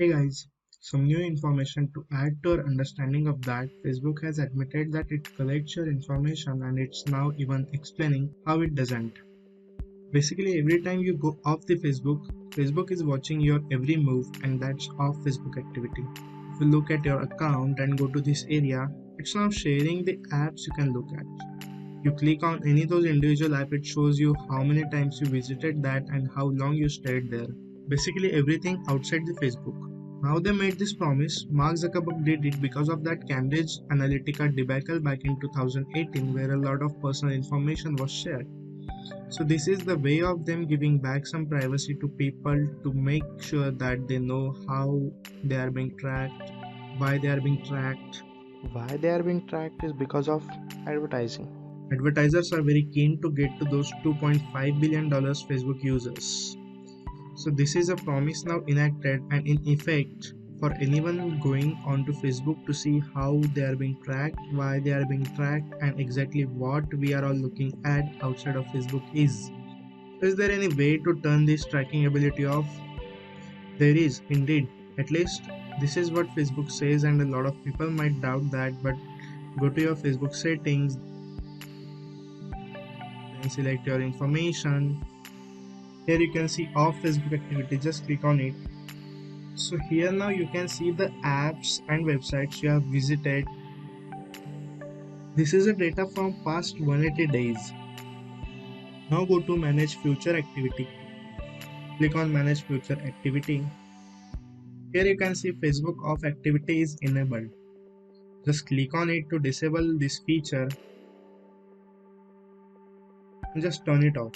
Hey guys, some new information to add to our understanding of that. Facebook has admitted that it collects your information and it's now even explaining how it doesn't. Basically, every time you go off the Facebook, Facebook is watching your every move and that's off Facebook activity. If you look at your account and go to this area, it's now sharing the apps you can look at. You click on any of those individual apps, it shows you how many times you visited that and how long you stayed there. Basically everything outside the Facebook. Now they made this promise. Mark Zuckerberg did it because of that Cambridge Analytica debacle back in 2018 where a lot of personal information was shared. So this is the way of them giving back some privacy to people to make sure that they know how they are being tracked, why they are being tracked. Why they are being tracked is because of advertising. Advertisers are very keen to get to those $2.5 billion Facebook users. So this is a promise now enacted and in effect for anyone going onto Facebook to see how they are being tracked, why they are being tracked, and exactly what we are all looking at outside of Facebook is. Is there any way to turn this tracking ability off? There is indeed. At least this is what Facebook says, and a lot of people might doubt that, but go to your Facebook settings, then select your information. Here you can see off Facebook activity, just click on it. So here now you can see the apps and websites you have visited. This is the data from past 180 days. Now go to manage future activity. Click on manage future activity. Here you can see Facebook off activity is enabled. Just click on it to disable this feature and just turn it off.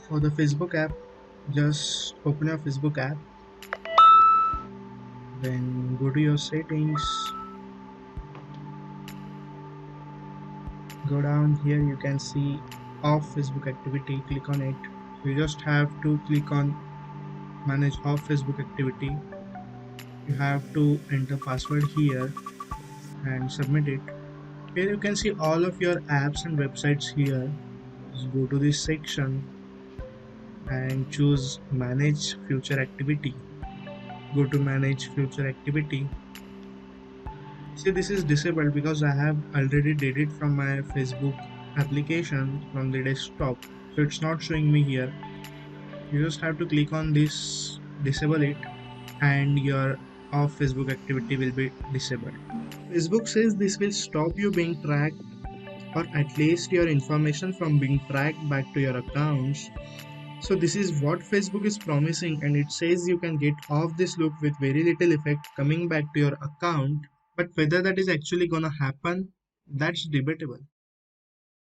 For the Facebook app, just open your Facebook app, then go to your settings, go down here you can see off Facebook activity, click on it. You just have to click on manage off Facebook activity. You have to enter password here and submit it. Here you can see all of your apps and websites here. Just go to this section and choose manage future activity. Go to manage future activity. See, this is disabled because I have already did it from my Facebook application from the desktop, so it's not showing me here. You just have to click on this, disable it, and your off Facebook activity will be disabled. Facebook says this will stop you being tracked, or at least your information from being tracked back to your accounts. So this is what Facebook is promising, and it says you can get off this loop with very little effect coming back to your account. But whether that is actually gonna happen, that's debatable.